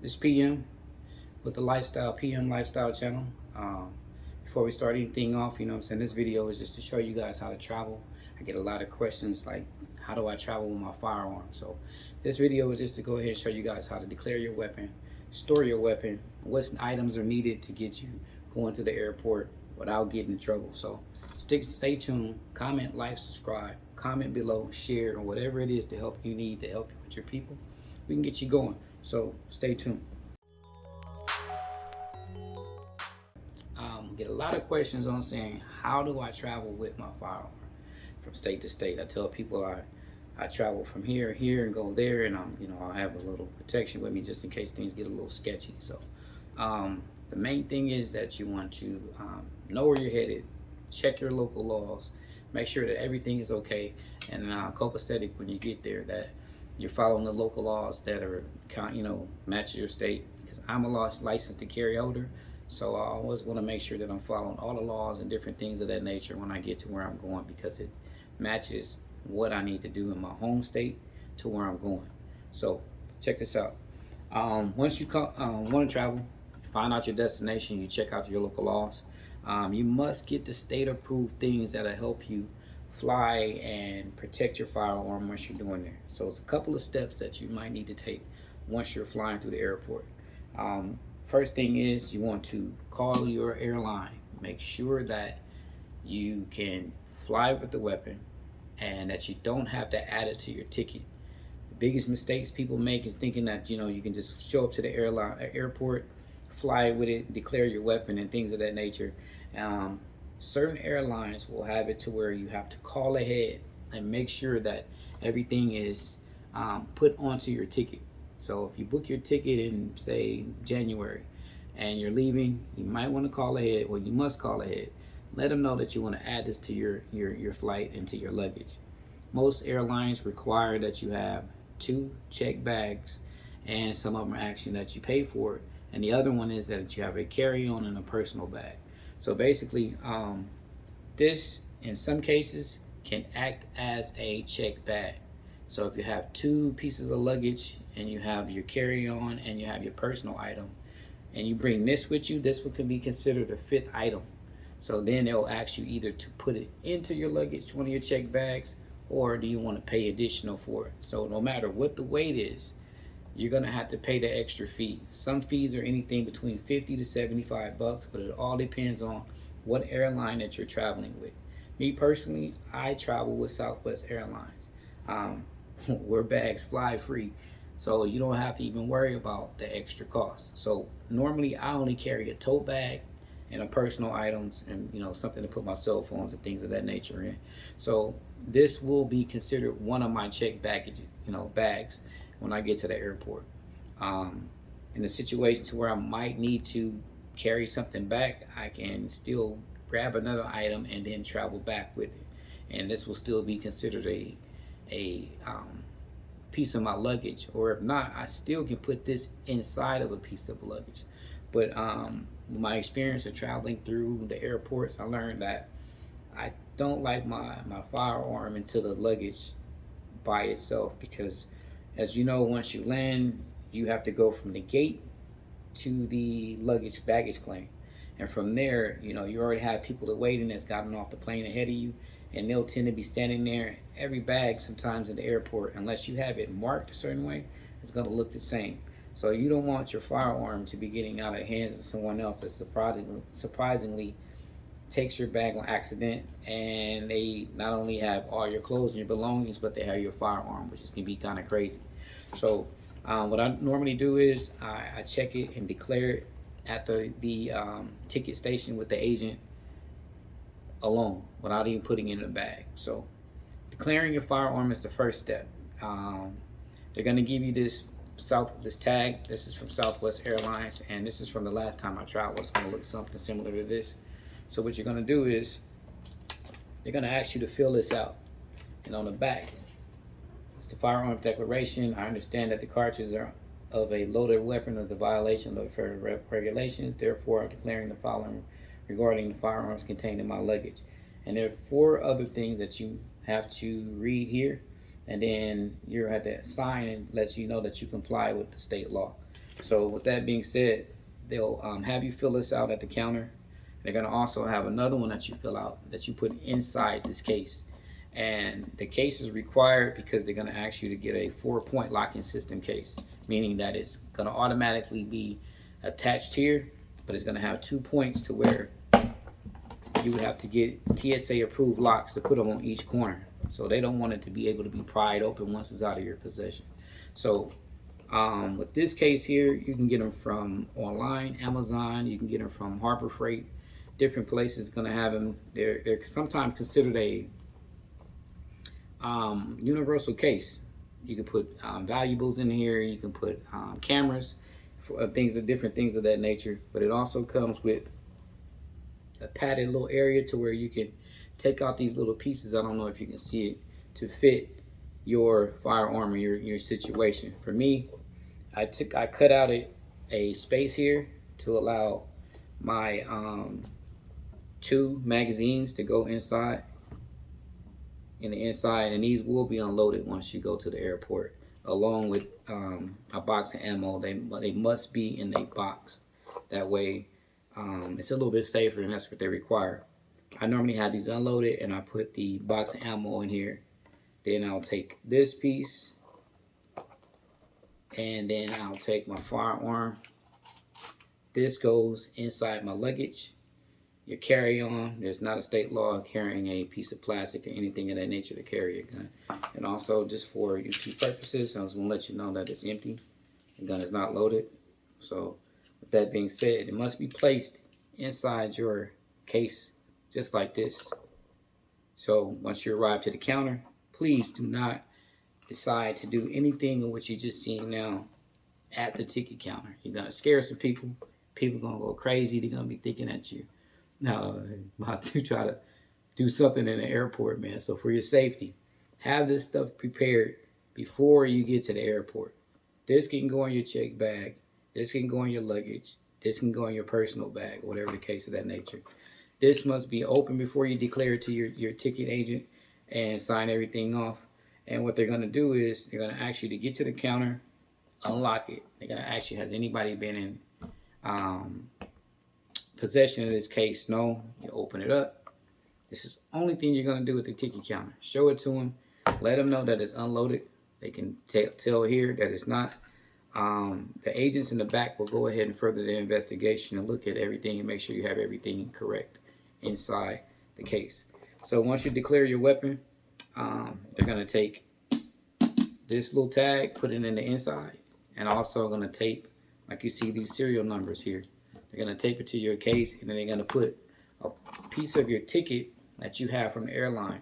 This PM with the Lifestyle PM Lifestyle channel. Before we start anything off, I'm saying, this video is just to show you guys how to travel. I get a lot of questions like, how do I travel with my firearm? So this video is just to go ahead and show you guys how to declare your weapon, store your weapon, what items are needed to get you going to the airport without getting in trouble. So stay tuned, comment, like, subscribe, comment below, share, or whatever it is to help you need to help you with your people. We can get you going. So stay tuned. Get a lot of questions on saying, how do I travel with my firearm from state to state? I tell people I travel from here and go there, and I'll have a little protection with me just in case things get a little sketchy. So the main thing is that you want to know where you're headed, check your local laws, make sure that everything is okay, and copacetic when you get there, that you're following the local laws that are match your state. Because I'm a licensed to carry holder, so I always want to make sure that I'm following all the laws and different things of that nature when I get to where I'm going, because it matches what I need to do in my home state to where I'm going. So check this out. Once you want to travel, find out your destination, you check out your local laws. You must get the state approved things that'll help you fly and protect your firearm once you're doing there. So it's a couple of steps that you might need to take once you're flying through the airport. First thing is, you want to call your airline. Make sure that you can fly with the weapon and that you don't have to add it to your ticket. The biggest mistakes people make is thinking that you can just show up to the airport, fly with it, declare your weapon, and things of that nature. Certain airlines will have it to where you have to call ahead and make sure that everything is put onto your ticket. So if you book your ticket in, say, January, and you're leaving, you might want to call ahead. Well, you must call ahead. Let them know that you want to add this to your flight and to your luggage. Most airlines require that you have 2 checked bags, and some of them are asking that you pay for it. And the other one is that you have a carry-on and a personal bag. So basically, this in some cases can act as a checked bag. So if you have 2 pieces of luggage and you have your carry-on and you have your personal item, and you bring this with you, this one can be considered a 5th item. So then they'll ask you either to put it into your luggage, one of your checked bags, or do you want to pay additional for it? So no matter what the weight is, you're gonna have to pay the extra fee. Some fees are anything between 50 to 75 bucks, but it all depends on what airline that you're traveling with. Me personally, I travel with Southwest Airlines. Where bags fly free, so you don't have to even worry about the extra cost. So normally I only carry a tote bag and a personal items, and something to put my cell phones and things of that nature in. So this will be considered one of my checked baggage, bags when I get to the airport. In a situation to where I might need to carry something back, I can still grab another item and then travel back with it, and this will still be considered a piece of my luggage. Or if not, I still can put this inside of a piece of luggage. But my experience of traveling through the airports, I learned that I don't like my firearm into the luggage by itself, because as you know, once you land, you have to go from the gate to the baggage claim, and from there, you already have people that waiting that's gotten off the plane ahead of you, and they'll tend to be standing there. Every bag sometimes in the airport, unless you have it marked a certain way, it's going to look the same. So you don't want your firearm to be getting out of the hands of someone else that surprisingly takes your bag on accident, and they not only have all your clothes and your belongings, but they have your firearm, which can be kind of crazy. So what I normally do is I check it and declare it at the ticket station with the agent alone, without even putting it in a bag. So declaring your firearm is the first step. They're going to give you this tag. This is from Southwest Airlines, and this is from the last time I traveled. It's going to look something similar to this. So what you're going to do is, they're going to ask you to fill this out, and on the back, it's the firearm declaration. I understand that the cartridges are of a loaded weapon is a violation of federal regulations. Therefore, I'm declaring the following regarding the firearms contained in my luggage. And there are 4 other things that you have to read here, and then you have to sign and lets you know that you comply with the state law. So with that being said, they'll have you fill this out at the counter. They're gonna also have another one that you fill out that you put inside this case. And the case is required because they're gonna ask you to get a 4-point locking system case, meaning that it's gonna automatically be attached here, but it's gonna have 2 points to where you would have to get TSA approved locks to put them on each corner. So they don't want it to be able to be pried open once it's out of your possession. So with this case here, you can get them from online, Amazon. You can get them from Harbor Freight. Different places going to have them. They're sometimes considered a universal case. You can put valuables in here. You can put cameras, for different things of that nature. But it also comes with a padded little area to where you can take out these little pieces. I don't know if you can see it, to fit your firearm or your situation. For me, I cut out a space here to allow my 2 magazines to go inside in the inside, and these will be unloaded once you go to the airport, along with a box of ammo. They must be in a box. That way it's a little bit safer, and that's what they require. I normally have these unloaded, and I put the box of ammo in here. Then I'll take this piece, and then I'll take my firearm. This goes inside my luggage. Your carry-on, there's not a state law carrying a piece of plastic or anything of that nature to carry a gun. And also, just for YouTube purposes, I was going to let you know that it's empty. The gun is not loaded. So with that being said, it must be placed inside your case just like this. So once you arrive to the counter, please do not decide to do anything of what you're just seeing now at the ticket counter. You're going to scare some people. People are going to go crazy. They're going to be thinking that you about to try to do something in the airport, man. So for your safety, have this stuff prepared before you get to the airport. This can go in your check bag. This can go in your luggage. This can go in your personal bag, whatever the case of that nature. This must be open before you declare it to your ticket agent and sign everything off. And what they're going to do is they're going to ask you to get to the counter, unlock it. They're going to ask you, has anybody been in possession of this case? No. You open it up. This is the only thing you're going to do with the ticket counter. Show it to them. Let them know that it's unloaded. They can tell here that it's not. The agents in the back will go ahead and further their investigation and look at everything and make sure you have everything correct inside the case. So once you declare your weapon, they're going to take this little tag, put it in the inside, and also going to tape, like you see these serial numbers here. They're going to tape it to your case, and then they're going to put a piece of your ticket that you have from the airline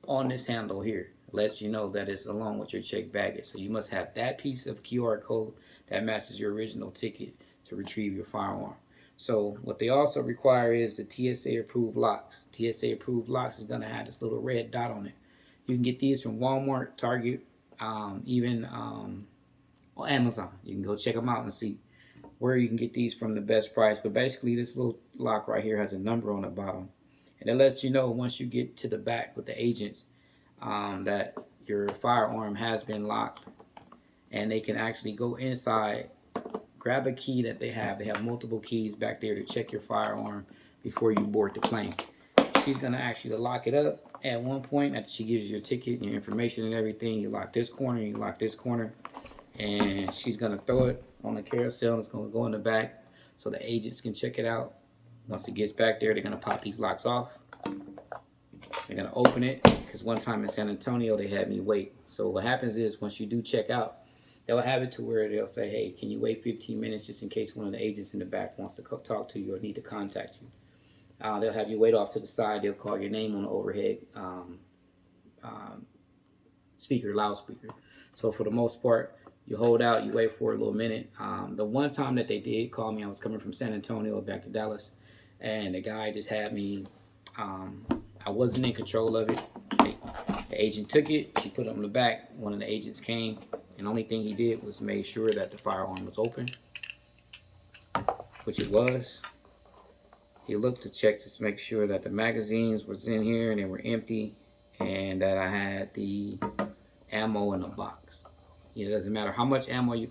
on this handle here. It lets you know that it's along with your checked baggage. So you must have that piece of QR code that matches your original ticket to retrieve your firearm. So what they also require is the TSA approved locks. TSA approved locks is going to have this little red dot on it. You can get these from Walmart, Target, even or Amazon. You can go check them out and see where you can get these from the best price. But basically, this little lock right here has a number on the bottom, and it lets you know once you get to the back with the agents that your firearm has been locked, and they can actually go inside, grab a key that they have. They have multiple keys back there to check your firearm before you board the plane. She's going to ask you to lock it up at one point after she gives you your ticket, your information and everything. You lock this corner, you lock this corner, and she's going to throw it on the carousel. It's going to go in the back so the agents can check it out. Once it gets back there, they're going to pop these locks off. They're going to open it, because one time in San Antonio, they had me wait. So what happens is once you do check out, they'll have it to where they'll say, hey, can you wait 15 minutes just in case one of the agents in the back wants to talk to you or need to contact you. They'll have you wait off to the side. They'll call your name on the overhead loudspeaker. So for the most part, you hold out, you wait for a little minute. The one time that they did call me, I was coming from San Antonio back to Dallas, and the guy just had me, I wasn't in control of it. The agent took it, she put it on the back. One of the agents came, and the only thing he did was make sure that the firearm was open, which it was. He looked to check to make sure that the magazines was in here and they were empty, and that I had the ammo in the box. It doesn't matter how much ammo you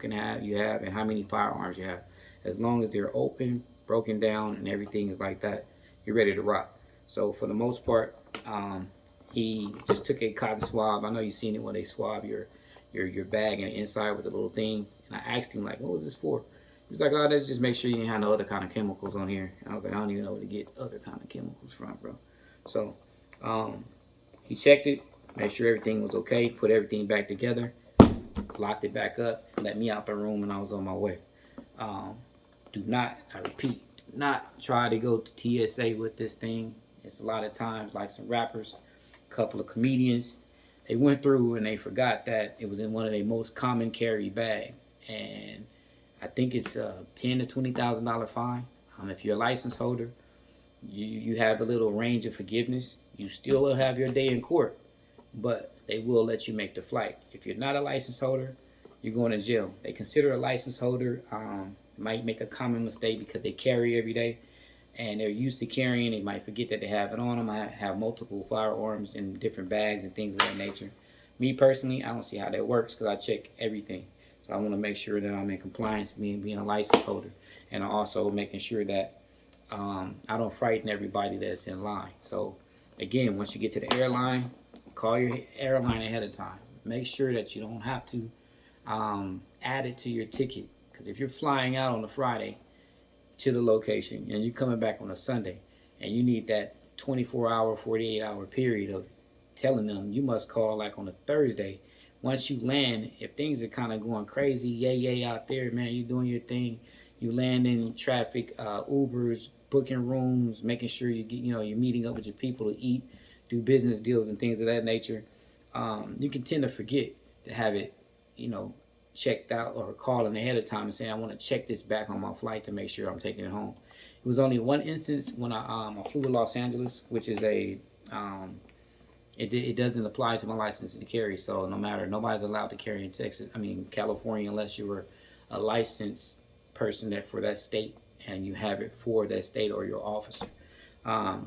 have, and how many firearms you have. As long as they're open, broken down, and everything is like that, you're ready to rock. So for the most part, he just took a cotton swab. I know you've seen it when they swab your bag and the inside with the little thing. And I asked him, like, what was this for? He was like, oh, that's just make sure you didn't have no other kind of chemicals on here. And I was like, I don't even know where to get other kind of chemicals from, bro. So he checked it, made sure everything was okay, put everything back together, locked it back up, let me out the room, and I was on my way. Do not, I repeat, do not try to go to TSA with this thing. It's a lot of times like some rappers, a couple of comedians, they went through and they forgot that it was in one of their most common carry bag, and I think it's a $10,000 to $20,000 fine. If you're a license holder, you have a little range of forgiveness. You still will have your day in court, but they will let you make the flight. If you're not a license holder, you're going to jail. They consider a license holder might make a common mistake because they carry every day and they're used to carrying. They might forget that they have it on them. I have multiple firearms in different bags and things of that nature. Me personally, I don't see how that works because I check everything. So I want to make sure that I'm in compliance being a license holder, and also making sure that I don't frighten everybody that's in line. So again, once you get to the airline, call your airline ahead of time. Make sure that you don't have to add it to your ticket, because if you're flying out on a Friday to the location and you're coming back on a Sunday and you need that 24-hour, 48-hour period of telling them, you must call like on a Thursday. Once you land, if things are kind of going crazy, yay out there, man, you doing your thing, you land in traffic, Ubers, booking rooms, making sure you get, you're meeting up with your people to eat, do business deals and things of that nature. You can tend to forget to have it, checked out, or calling ahead of time and saying, I want to check this back on my flight to make sure I'm taking it home. It was only one instance when I flew to Los Angeles, which is it doesn't apply to my license to carry. So nobody's allowed to carry in California, unless you were a licensed person for that state and you have it for that state or your officer. I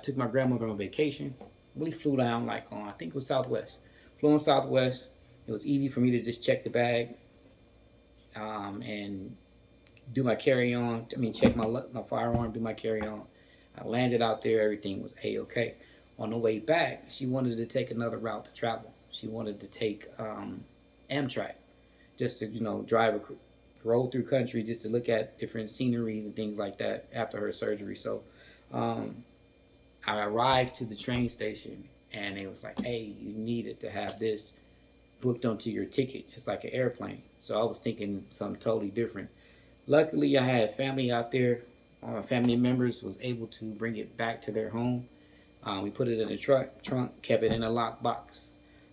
took my grandmother on vacation. We flew down I think it was Southwest. Flew on Southwest. It was easy for me to just check the bag and do my carry-on. Check my firearm, do my carry-on. I landed out there. Everything was A-okay. On the way back, she wanted to take another route to travel. She wanted to take Amtrak, just to, roll through country, just to look at different sceneries and things like that after her surgery. So I arrived to the train station, and it was like, hey, you needed to have this booked onto your ticket, just like an airplane. So I was thinking something totally different. Luckily, I had family out there. Family members was able to bring it back to their home. We put it in the trunk, kept it in a locked box.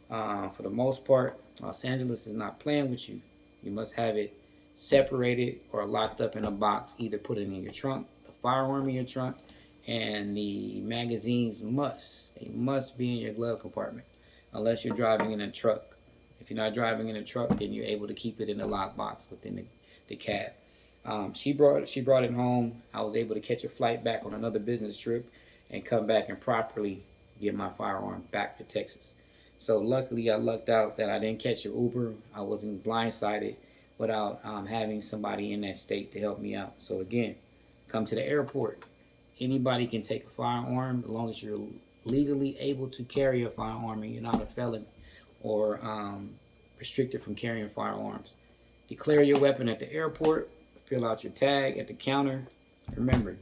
For the most part, Los Angeles is not playing with you. You must have it separated or locked up in a box. Either put it in your trunk, the firearm in your trunk, and the magazines must be in your glove compartment, unless you're driving in a truck. If you're not driving in a truck, then you're able to keep it in a locked box within the cab. She brought it home. I was able to catch a flight back on another business trip and come back and properly get my firearm back to Texas. So luckily, I lucked out that I didn't catch an Uber. I wasn't blindsided without having somebody in that state to help me out. So again, come to the airport. Anybody can take a firearm as long as you're legally able to carry a firearm and you're not a felon or restricted from carrying firearms. Declare your weapon at the airport. Fill out your tag at the counter. Remember,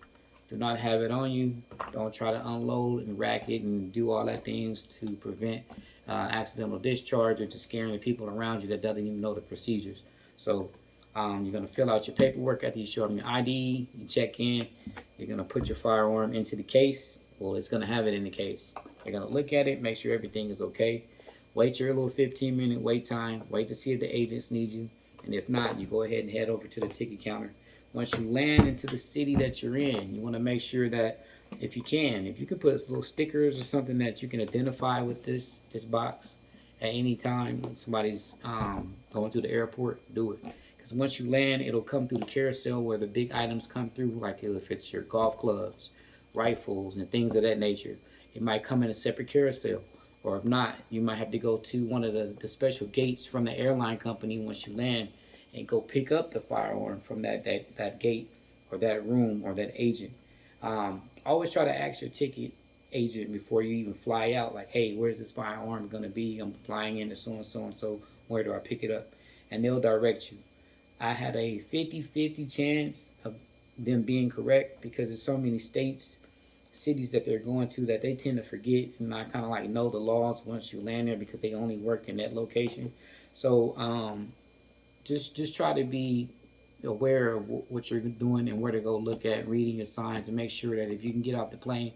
do not have it on you. Don't try to unload and rack it and do all that things to prevent accidental discharge or to scaring the people around you that doesn't even know the procedures. So you're going to fill out your paperwork after you show them your ID. You check in. You're going to put your firearm into the case. Well, it's going to have it in the case. They're going to look at it, make sure everything is okay. Wait your little 15-minute wait time. Wait to see if the agents need you. And if not, you go ahead and head over to the ticket counter. Once you land into the city that you're in, you want to make sure that if you can put little stickers or something that you can identify with this box at any time when somebody's going through the airport, do it. Because once you land, it'll come through the carousel where the big items come through, like if it's your golf clubs, rifles, and things of that nature. It might come in a separate carousel. Or if not, you might have to go to one of the special gates from the airline company once you land and go pick up the firearm from that gate or that room or that agent. Always try to ask your ticket agent before you even fly out, like, hey, where's this firearm going to be? I'm flying into so and so and so. Where do I pick it up? And they'll direct you. I had a 50-50 chance of them being correct because there's so many states, cities that they're going to that they tend to forget and not kind of like know the laws once you land there because they only work in that location. So just try to be aware of what you're doing and where to go look at, reading your signs, and make sure that if you can get off the plane,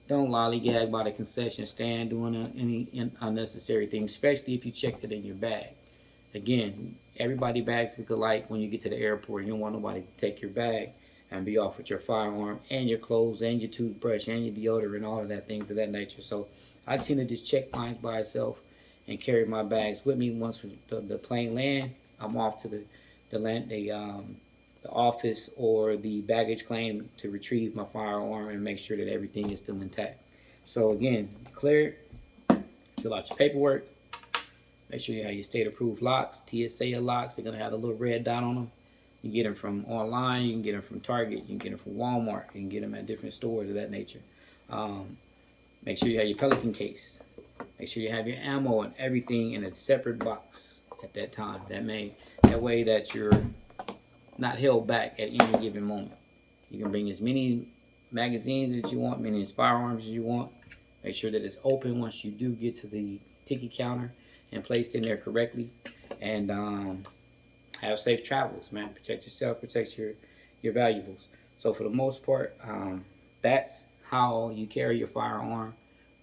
don't lollygag by the concession stand doing any unnecessary things, especially if you checked it in your bag. Again, everybody bags look alike when you get to the airport. You don't want nobody to take your bag and be off with your firearm and your clothes and your toothbrush and your deodorant and all of that, things of that nature. So I tend to just check mine by itself and carry my bags with me. Once the plane land, I'm off to the office or the baggage claim to retrieve my firearm and make sure that everything is still intact. So again, declare it, fill out your paperwork, make sure you have your state approved locks, TSA locks. They're gonna have a little red dot on them. You can get them from online, you can get them from Target, you can get them from Walmart, you can get them at different stores of that nature. Make sure you have your Pelican case. Make sure you have your ammo and everything in a separate box at that time. That way that you're not held back at any given moment. You can bring as many magazines as you want, many firearms as you want. Make sure that it's open once you do get to the ticket counter and placed in there correctly. And have safe travels, man. Protect yourself, protect your valuables. So for the most part, that's how you carry your firearm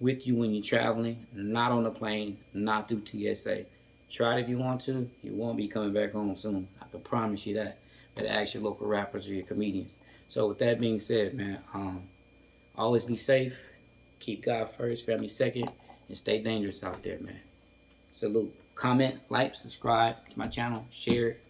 with you when you're traveling, not on the plane, not through TSA. Try it if you want to. You won't be coming back home soon. I can promise you that. Better ask your local rappers or your comedians. So with that being said, man, always be safe. Keep God first, family second, and stay dangerous out there, man. Salute. Comment, like, subscribe to my channel, share it.